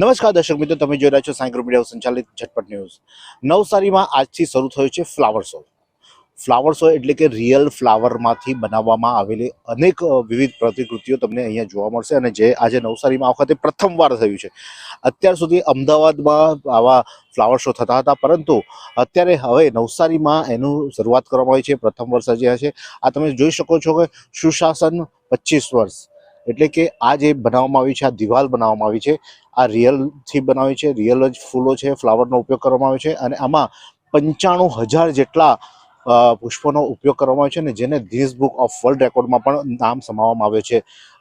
નમસ્કાર દર્શક મિત્રો, તમે જોઈ રહ્યા છો સાંઈ ગ્રુપ મીડિયા સંચાલિત ઝટપટ ન્યૂઝ. નવસારીમાં આજથી શરૂ થયો છે ફ્લાવર શો. ફ્લાવર શો એટલે કે રિયલ ફ્લાવરમાંથી બનાવવામાં આવેલી અનેક વિવિધ પ્રતિકૃતિઓ તમને અહીંયા જોવા મળશે, અને જે આજે નવસારીમાં આ વખતે પ્રથમવાર થયું છે. અત્યાર સુધી અમદાવાદમાં આવા ફ્લાવર શો થતા હતા, પરંતુ અત્યારે હવે નવસારીમાં એનું શરૂઆત કરવામાં આવી છે. પ્રથમ વર્ષ આજે છે. આ તમે જોઈ શકો છો કે સુશાસન 25 વર્ષ, એટલે કે આ જે બનાવવામાં આવી છે, આ દિવાલ બનાવવામાં આવી છે, આ રિયલથી બનાવી છે. રિયલ જ ફૂલો છે, ફ્લાવરનો ઉપયોગ કરવામાં આવ્યો છે, અને આમાં 95,000 જેટલા પુષ્પોનો ઉપયોગ કરવામાં આવ્યો છે, અને જેને ગિનિસ બુક ઓફ વર્લ્ડ રેકોર્ડમાં પણ નામ સમાવવામાં આવ્યો છે.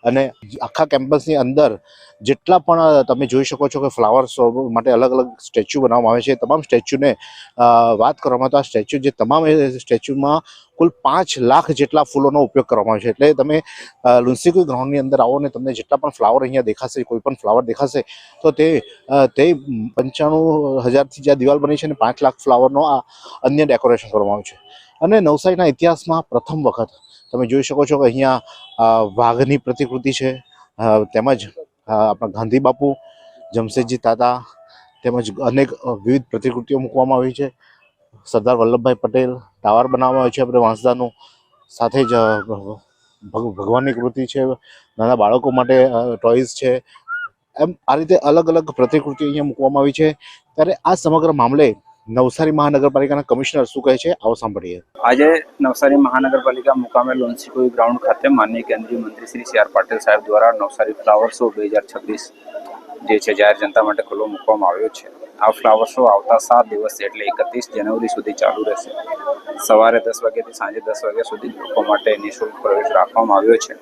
અને આખા કેમ્પસની અંદર જેટલા પણ તમે જોઈ શકો છો કે ફ્લાવર શો માટે અલગ અલગ સ્ટેચ્યુ બનાવવામાં આવે છે. તમામ સ્ટેચ્યુને વાત કરવામાં તો આ સ્ટેચ્યુ જે તમામ સ્ટેચ્યુમાં કુલ 5 લાખ જેટલા ફૂલોનો ઉપયોગ કરવામાં આવે છે. એટલે તમે લુન્સીકુઈ ગ્રાઉન્ડની અંદર આવો ને તમને જેટલા પણ ફ્લાવર અહીંયા દેખાશે, કોઈ પણ ફ્લાવર દેખાશે, તો તે 95,000થી જે દિવાલ બની છે ને 5 લાખ ફ્લાવરનો આ અન્ય ડેકોરેશન કરવામાં આવ્યું છે. અને નવસારીના ઇતિહાસમાં પ્રથમ વખત તમે જોઈ શકો છો કે અહીંયા વાઘની પ્રતિકૃતિ છે, તેમજ આપણા ગાંધી બાપુ, જમશેદજી તાતા, તેમજ અનેક વિવિધ પ્રતિકૃતિઓ મૂકવામાં આવી છે. સરદાર વલ્લભભાઈ પટેલ ટાવર બનાવવામાં આવ્યો છે આપણે વાંસદાનું, સાથે જ ભગવાનની કૃતિ છે, નાના બાળકો માટે ટોયઝ છે. એમ આ રીતે અલગ અલગ પ્રતિકૃતિ અહીંયા મૂકવામાં આવી છે. ત્યારે આ સમગ્ર મામલે નવસારી મહાનગરપાલિકાના કમિશનર શું કહે છે, આવો સાંભળીએ. આજે નવસારી મહાનગરપાલિકા મુકામે લુન્સીકુઈ ગ્રાઉન્ડ ખાતે માનનીય કેન્દ્રીય મંત્રી શ્રી સી આર પાટીલ સાહેબ દ્વારા નવસારી ફ્લાવર શો 2026 જે છે જાહેર જનતા માટે ખુલ્લો મૂકવામાં આવ્યો છે. આ ફ્લાવર શો આવતા 7 દિવસ એટલે 31 જાન્યુઆરી સુધી ચાલુ રહેશે. સવારે 10 વાગ્યાથી સાંજે 10 વાગ્યા સુધી લોકો માટે નિઃશુલ્ક પ્રવેશ રાખવામાં આવ્યો છે.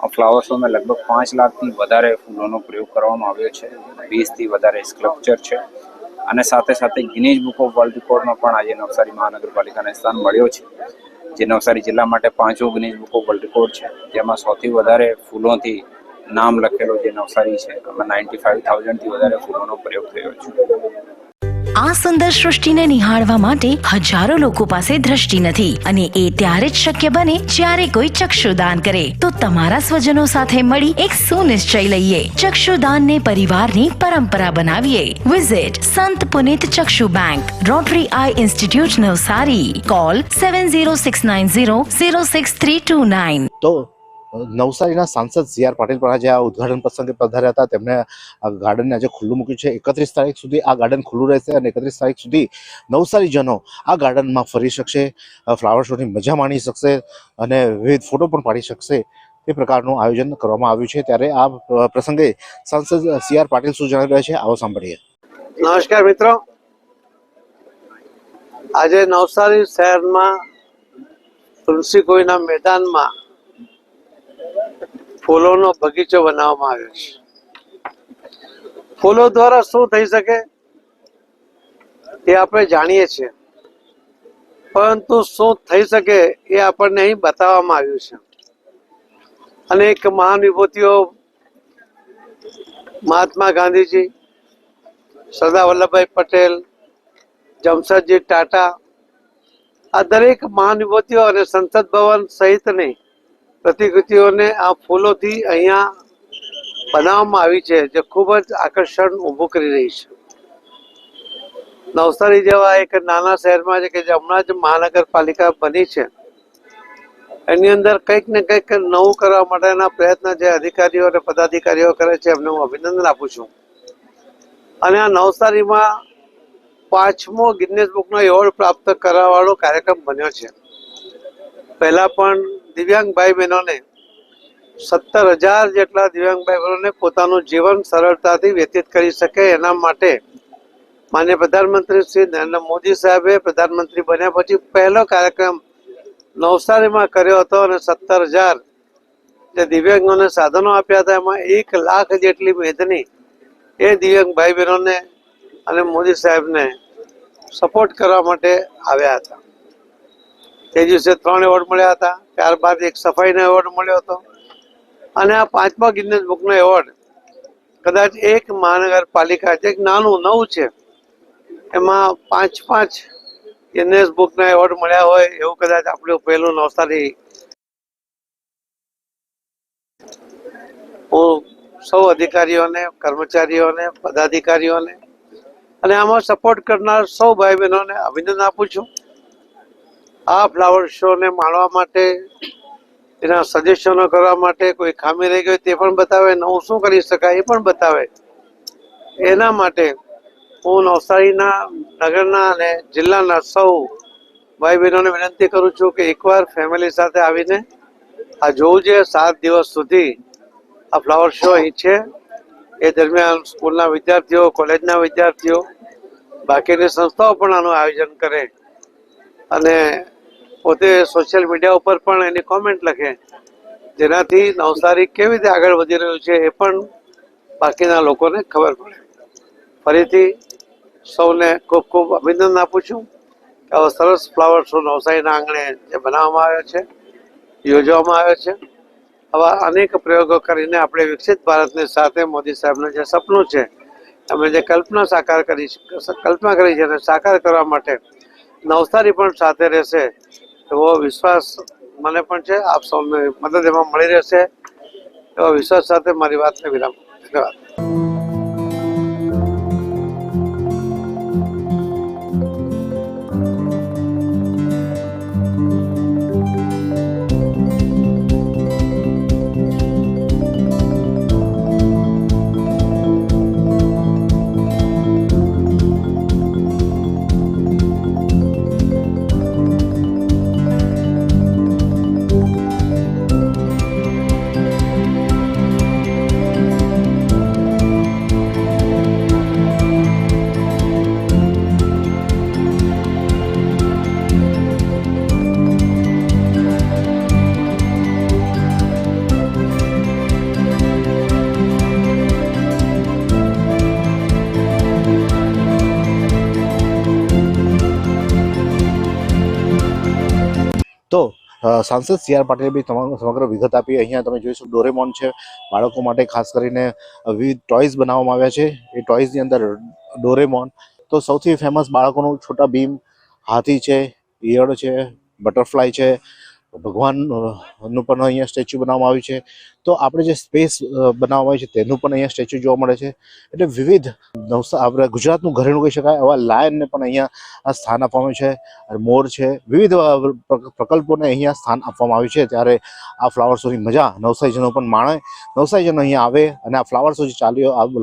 આ ફ્લાવર શોમાં લગભગ 5 લાખથી વધારે ફૂલોનો પ્રયોગ કરવામાં આવ્યો છે. 20થી વધારે સ્કલ્પચર છે, અને સાથે સાથે ગિનિસ બુક ઓફ વર્લ્ડ રેકોર્ડમાં પણ આજે નવસારી મહાનગરપાલિકાને સ્થાન મળ્યો છે. જે નવસારી જિલ્લા માટે 5મો Guinness book of world record છે, જેમાં સૌથી વધારે ફૂલોથી નામ લખેલો જે નવસારી છે, એમાં 95,000થી વધારે ફૂલોનો પ્રયોગ થયો છે. આ સુંદર સૃષ્ટિને નિહાળવા માટે હજારો લોકો પાસે દ્રષ્ટિ નથી, અને એ ત્યારે જ શક્ય બને જ્યારે કોઈ ચક્ષુદાન કરે. તો તમારા સ્વજનો સાથે મળી એક સુનિશ્ચય લઈએ, ચક્ષુદાનને પરિવારની પરંપરા બનાવીએ. Visit Sant Punit Chakshu bank, Rotary eye institute Navsari. Call 7069006329. તો નવસારીના સાંસદ સી આર પાટીલ પણ આજે આ ઉદ્ઘાટન પ્રસંગે પધાર્યા હતા. તેમણે આ ગાર્ડનને આજે ખુલ્લું મૂક્યું છે. 31 તારીખ સુધી આ ગાર્ડન ખુલ્લું રહેશે, અને 31 તારીખ સુધી નવસારીજનો આ ગાર્ડનમાં ફરી શકશે, ફ્લાવર શોની મજા માણી શકશે, અને વિવિધ ફોટો પણ પાડી શકશે. તે પ્રકારનું આયોજન કરવામાં આવ્યું છે. ત્યારે આ પ્રસંગે સાંસદ સી આર પાટીલ શું જણાવી રહ્યા છે, આવો સાંભળીએ. નમસ્કાર મિત્રો, આજે નવસારી શહેરમાં તુલસીકુઈના મેદાનમાં ફૂલોનો બગીચો બનાવવામાં આવ્યો છે. ફૂલો દ્વારા શું થઈ શકે એ આપણે જાણીએ છીએ, પરંતુ શું થઈ શકે એ આપણને અહીં બતાવવામાં આવ્યું છે. અનેક મહાન વિભૂતિઓ, મહાત્મા ગાંધીજી, સરદાર વલ્લભભાઈ પટેલ, જમશેદજી ટાટા, આ દરેક મહાન વિભૂતિઓ અને સંસદ ભવન સહિતની પ્રતિકૃતિઓને આ ફૂલોથી અહીંયા બનાવવામાં આવી છે, જે ખૂબ જ આકર્ષણ ઊભું કરી રહી છે. નવસારી જેવા એક નાના શહેરમાં છે કે જે હમણાં જ મહાનગરપાલિકા બની છે, એની અંદર કંઈક ને કંઈક નવું કરવા માટેના પ્રયત્ન જે અધિકારીઓ અને પદાધિકારીઓ કરે છે, એમને હું અભિનંદન આપું છું. અને આ નવસારીમાં 5મો ગિનિસ બુકનો એવોર્ડ પ્રાપ્ત કરવાવાળો કાર્યક્રમ બન્યો છે. પહેલા પણ દિવ્યાંગ ભાઈ બહેનોને 17,000 જેટલા દિવ્યાંગ ભાઈ બહેનોને પોતાનું જીવન સરળતાથી વ્યતીત કરી શકે એના માટે માન્ય પ્રધાનમંત્રી શ્રી નરેન્દ્ર મોદી સાહેબે પ્રધાનમંત્રી બન્યા પછી પહેલો કાર્યક્રમ નવસારીમાં કર્યો હતો, અને 17,000 જે દિવ્યાંગોને સાધનો આપ્યા હતા, એમાં 1 લાખ જેટલી મેદની એ દિવ્યાંગ ભાઈ બહેનોને અને મોદી સાહેબને સપોર્ટ કરવા માટે આવ્યા હતા. તે દિવસે 3 એવોર્ડ મળ્યા હતા. ત્યારબાદ એક સફાઈનો એવોર્ડ મળ્યો હતો, અને આ 5મા ગિનિસ બુકનો એવોર્ડ કદાચ એક મહાનગરપાલિકા જે નાનું નવું છે એમાં 5 ગિનિસ બુકના એવોર્ડ મળ્યા હોય એવું કદાચ આપણું પહેલું નવસારી. હું સૌ અધિકારીઓને, કર્મચારીઓને, પદાધિકારીઓને અને આમાં સપોર્ટ કરનાર સૌ ભાઈ બહેનોને અભિનંદન આપું છું. આ ફ્લાવર શોને માણવા માટે, એના સજેશનો કરવા માટે, કોઈ ખામી રહી ગઈ તે પણ બતાવે, નવું શું કરી શકાય એ પણ બતાવે. એના માટે હું નવસારીના, નગરના અને જિલ્લાના સૌ ભાઈ બહેનોને વિનંતી કરું છું કે એકવાર ફેમિલી સાથે આવીને આ જોવું જોઈએ. 7 દિવસ સુધી આ ફ્લાવર શો અહીં છે. એ દરમિયાન સ્કૂલના વિદ્યાર્થીઓ, કોલેજના વિદ્યાર્થીઓ, બાકીની સંસ્થાઓ પણ આનું આયોજન કરે અને પોતે સોશિયલ મીડિયા ઉપર પણ એની કોમેન્ટ લખે, જેનાથી નવસારી કેવી રીતે આગળ વધી રહ્યું છે એ પણ બાકીના લોકોને ખબર પડે. ફરીથી સૌને ખૂબ ખૂબ અભિનંદન આપું છું. આવો સરસ ફ્લાવર શો નવસારીના આંગણે જે બનાવવામાં આવ્યો છે, યોજવામાં આવ્યો છે. આવા અનેક પ્રયોગો કરીને આપણે વિકસિત ભારતની સાથે મોદી સાહેબનું જે સપનું છે, અમે જે કલ્પના કરી છે અને સાકાર કરવા માટે નવસારી પણ સાથે રહેશે એવો વિશ્વાસ મને પણ છે. આપ સૌને મદદ એમાં મળી રહેશે એવા વિશ્વાસ સાથે મારી વાતને વિરામ. ધન્યવાદ. તો સાંસદ સી આર પાટીલે બી સમગ્ર વિગત આપી. અહીંયા તમે જોઈશું ડોરેમોન છે, બાળકો માટે ખાસ કરીને વિવિધ ટોયઝ બનાવવામાં આવ્યા છે. એ ટોયઝની અંદર ડોરેમોન તો સૌથી ફેમસ બાળકોનું છોટા ભીમ, હાથી છે, ઈયળ છે, બટરફ્લાય છે, ભગવાનનું પણ અહીંયા સ્ટેચ્યુ બનાવવામાં આવ્યું છે. તો આપણે જે સ્પેસ બનાવવામાં આવ્યું છે તેનું પણ અહીંયા સ્ટેચ્યુ જોવા મળે છે. એટલે વિવિધ આપણે ગુજરાતનું ઘરેણું કહી શકાય એવા લાયનને પણ અહીંયા સ્થાન આપવામાં આવ્યું છે. મોર છે, વિવિધ પ્રકલ્પોને અહીંયા સ્થાન આપવામાં આવ્યું છે. ત્યારે આ ફ્લાવર શોની મજા નવસારીજનો પણ માણે, નવસારીજનો અહીંયા આવે અને આ ફ્લાવર શો જે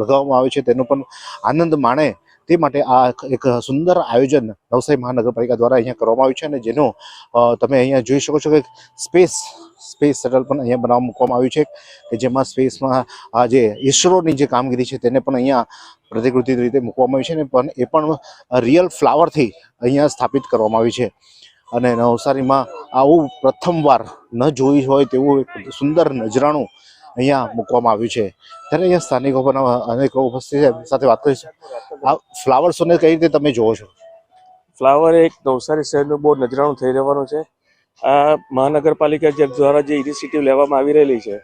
લગાવવામાં આવે છે તેનો પણ આનંદ માણે. તે માટે આ એક સુંદર આયોજન નવસારી મહાનગરપાલિકા દ્વારા અહીંયા કરવામાં આવ્યું છે અને જેનું તમે અહીંયા જોઈ શકો છો કે સ્પેસ શટલ પણ અહીંયા બનાવવા મૂકવામાં આવ્યું છે કે જેમાં સ્પેસમાં આ જે ઇસરોની જે કામગીરી છે તેને પણ અહીંયા પ્રતિકૃતિ રીતે મૂકવામાં આવી છે ને પણ એ પણ રિયલ ફ્લાવરથી અહીંયા સ્થાપિત કરવામાં આવી છે. અને નવસારીમાં આવું પ્રથમવાર ન જોઈ હોય તેવું એક સુંદર નજરાણું અહીંયા મૂકવામાં આવ્યું છે. ત્યારે અહીંયા સ્થાનિકો પણ અનેક ઉપસ્થિત સાથે વાત કરીશું. આ ફ્લાવર શોને કઈ રીતે તમે જોવો છો? ફ્લાવર એક નવસારી શહેરનું બહુ નજરાણું થઈ રહેવાનું છે. આ મહાનગરપાલિકા દ્વારા જે ઇનિશિયેટિવ લેવામાં આવી રહેલી છે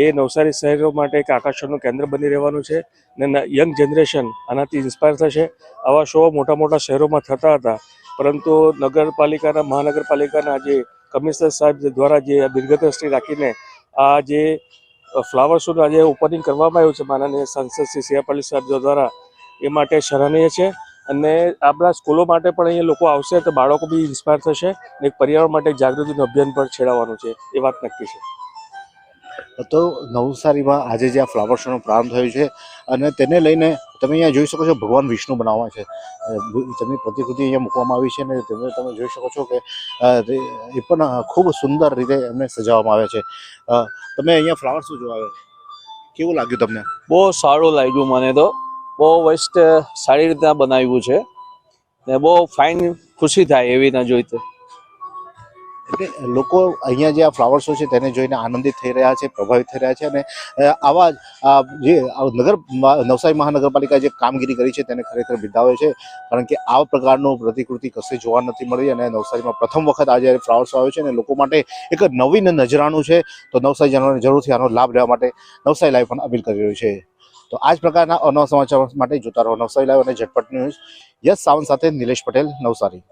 એ નવસારી શહેરો માટે એક આકર્ષણનું કેન્દ્ર બની રહેવાનું છે અને યંગ જનરેશન આનાથી ઇન્સ્પાયર થશે. આવા શો મોટા મોટા શહેરોમાં થતા હતા, પરંતુ મહાનગરપાલિકાના જે કમિશનર સાહેબ દ્વારા જે દીર્ઘદ્રષ્ટિ રાખીને આ જે ફ્લાવર શોનું આજે ઓપનિંગ કરવામાં આવ્યું છે માનનીય સાંસદ શ્રી સી આર પાટીલ સાહેબ દ્વારા, એ માટે સરાહનીય છે. અને આપણા સ્કૂલો માટે પણ અહીંયા લોકો આવશે તો બાળકો બી ઇન્સ્પાયર થશે અને એક પર્યાવરણ માટે જાગૃતિનું અભિયાન પણ છેડાવવાનું છે, એ વાત નક્કી છે. તો નવસારીમાં આજે જે આ ફ્લાવર શોનો પ્રારંભ થયો છે અને તેને લઈને તમે અહીંયા જોઈ શકો છો ભગવાન વિષ્ણુ બનાવવામાં છે, તેમની પ્રતિકૃતિ અહીંયા મૂકવામાં આવી છે અને તમે જોઈ શકો છો કે એ પણ ખૂબ સુંદર રીતે એમને સજાવવામાં આવે છે. તમે અહીંયા ફ્લાવર શો જોવા આવ્યા, કેવું લાગ્યું તમને? બહુ સારું લાગ્યું મને તો. બહુ વેસ્ટ સારી રીતના બનાવ્યું છે ને બહુ ફાઇન, ખુશી થાય એવી ના જોઈતે. એટલે લોકો અહીંયા જે આ ફ્લાવર શો છે તેને જોઈને આનંદિત થઈ રહ્યા છે, પ્રભાવિત થઈ રહ્યા છે અને આવા જે નવસારી મહાનગરપાલિકા જે કામગીરી કરી છે તેને ખરેખર બિરદાવે છે. કારણ કે આ પ્રકારનું પ્રતિકૃતિ કશે જોવા નથી મળી અને નવસારીમાં પ્રથમ વખત આજે ફ્લાવર શો આવ્યો છે અને લોકો માટે એક નવીન નજરાણું છે. તો નવસારીજનોને જરૂરથી આનો લાભ લેવા માટે નવસારી લાઈવ પણ અપીલ કરી રહ્યું છે. તો આ જ પ્રકારના અનવા સમાચાર માટે જોતા રહો નવસારી લાઈવ અને ઝટપટ ન્યૂઝ. યસ સાવંત સાથે નિલેશ પટેલ, નવસારી.